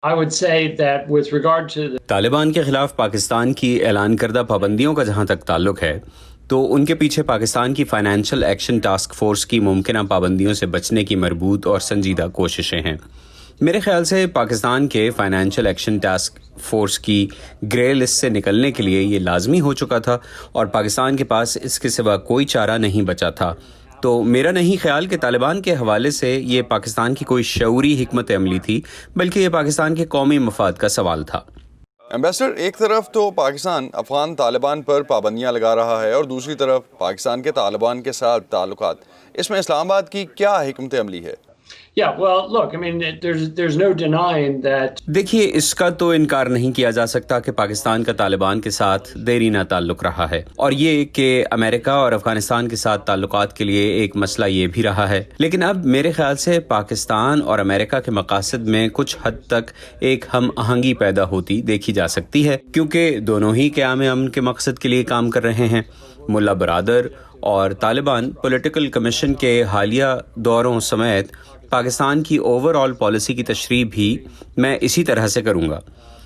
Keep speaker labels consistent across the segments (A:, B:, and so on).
A: I would say that with regard to
B: Taliban کے خلاف پاکستان کی اعلان کردہ پابندیوں کا جہاں تک تعلق ہے تو ان کے پیچھے پاکستان کی فائنینشیل ایکشن ٹاسک فورس کی ممکنہ پابندیوں سے بچنے کی مربوط اور سنجیدہ کوششیں ہیں۔ میرے خیال سے پاکستان کے فائنینشیل ایکشن ٹاسک فورس کی گرے لسٹ سے نکلنے کے لیے یہ لازمی ہو چکا تھا اور پاکستان کے پاس اس کے سوا کوئی چارہ نہیں بچا تھا۔ تو میرا نہیں خیال کہ طالبان کے حوالے سے یہ پاکستان کی کوئی شعوری حکمت عملی تھی، بلکہ یہ پاکستان کے قومی مفاد کا سوال تھا۔
C: ایمبیسڈر، ایک طرف تو پاکستان افغان طالبان پر پابندیاں لگا رہا ہے اور دوسری طرف پاکستان کے طالبان کے ساتھ تعلقات، اس میں اسلام آباد کی کیا حکمت عملی ہے؟
A: Yeah, well, look, I mean, there's no denying that.
B: دیکھیے، اس کا تو انکار نہیں کیا جا سکتا کہ پاکستان کا طالبان کے ساتھ دیرینہ تعلق رہا ہے، اور یہ کہ امریکہ اور افغانستان کے ساتھ تعلقات کے لیے ایک مسئلہ یہ بھی رہا ہے۔ لیکن اب میرے خیال سے پاکستان اور امریکہ کے مقاصد میں کچھ حد تک ایک ہم آہنگی پیدا ہوتی دیکھی جا سکتی ہے، کیونکہ دونوں ہی قیام امن کے مقصد کے لیے کام کر رہے ہیں۔ ملا برادر اور طالبان پولیٹیکل کمیشن کے حالیہ دوروں سمیت پاکستان کی اوور آل پالیسی کی تشریح بھی میں اسی طرح سے کروں گا۔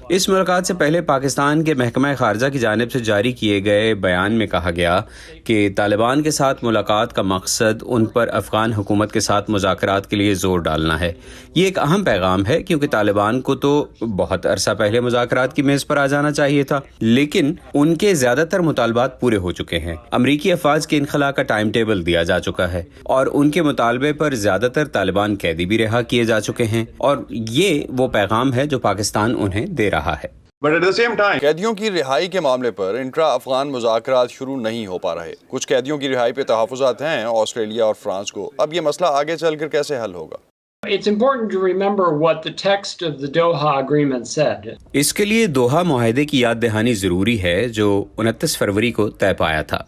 B: اس ملاقات سے پہلے پاکستان کے محکمہ خارجہ کی جانب سے جاری کیے گئے بیان میں کہا گیا کہ طالبان کے ساتھ ملاقات کا مقصد ان پر افغان حکومت کے ساتھ مذاکرات کے لیے زور ڈالنا ہے۔ یہ ایک اہم پیغام ہے، کیونکہ طالبان کو تو بہت عرصہ پہلے مذاکرات کی میز پر آ جانا چاہیے تھا، لیکن ان کے زیادہ تر مطالبات پورے ہو چکے ہیں۔ امریکی افواج کے انخلاء کا ٹائم ٹیبل دیا جا چکا ہے اور ان کے مطالبے پر زیادہ تر طالبان قیدی بھی رہا کیے جا چکے ہیں، اور یہ وہ پیغام ہے جو پاکستان انہیں دے رہا ہے۔
C: But at the same time, قیدیوں کی رہائی کے معاملے پر انٹرا افغان مذاکرات شروع نہیں ہو پا رہے۔ کچھ قیدیوں کی رہائی پہ تحفظات ہیں آسٹریلیا اور فرانس کو۔ اب یہ مسئلہ آگے چل کر کیسے حل ہوگا؟
A: It's important to remember what the text of the Doha Agreement said.
B: اس کے لیے دوحہ معاہدے کی یاد دہانی ضروری ہے جو 29 فروری کو طے پایا تھا۔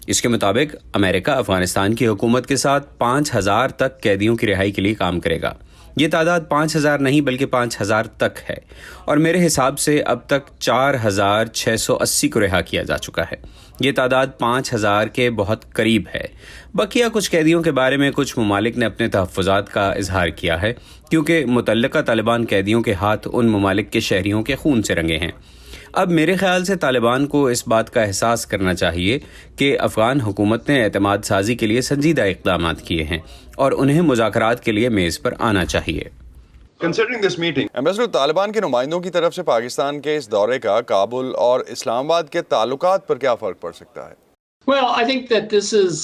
B: اس کے مطابق امریکہ افغانستان کی حکومت کے ساتھ 5000 تک قیدیوں کی رہائی کے لیے کام کرے گا۔ یہ تعداد 5000 نہیں بلکہ 5000 تک ہے، اور میرے حساب سے اب تک 4680 کو رہا کیا جا چکا ہے۔ یہ تعداد 5000 کے بہت قریب ہے۔ بقیہ کچھ قیدیوں کے بارے میں کچھ ممالک نے اپنے تحفظات کا اظہار کیا ہے، کیونکہ متعلقہ طالبان قیدیوں کے ہاتھ ان ممالک کے شہریوں کے خون سے رنگے ہیں۔ اب میرے خیال سے طالبان کو اس بات کا احساس کرنا چاہیے کہ افغان حکومت نے اعتماد سازی کے لیے سنجیدہ اقدامات کیے ہیں اور انہیں مذاکرات کے لیے میز پر آنا چاہیے۔
C: Considering this meeting, ambassador, Taliban کے نمائندوں کی طرف سے پاکستان کے اس دورے کا کابل اور اسلام آباد کے تعلقات پر کیا فرق پڑ سکتا ہے؟
A: Well, I think that this is,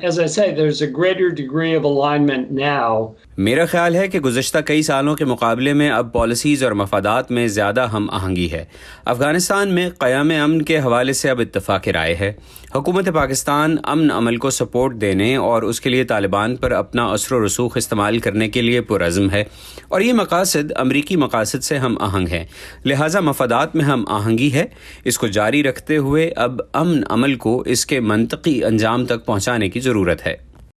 A: as I say, there's a greater degree of alignment now.
B: میرا خیال ہے کہ گزشتہ کئی سالوں کے مقابلے میں اب پالیسیز اور مفادات میں زیادہ ہم آہنگی ہے۔ افغانستان میں قیام امن کے حوالے سے اب اتفاق رائے ہے۔ حکومت پاکستان امن عمل کو سپورٹ دینے اور اس کے لیے طالبان پر اپنا اثر و رسوخ استعمال کرنے کے لیے پرعزم ہے، اور یہ مقاصد امریکی مقاصد سے ہم آہنگ ہیں، لہٰذا مفادات میں ہم آہنگی ہے۔ اس کو جاری رکھتے ہوئے اب امن عمل کو اس کے منطقی انجام تک پہنچانے کی ضرورت ہے۔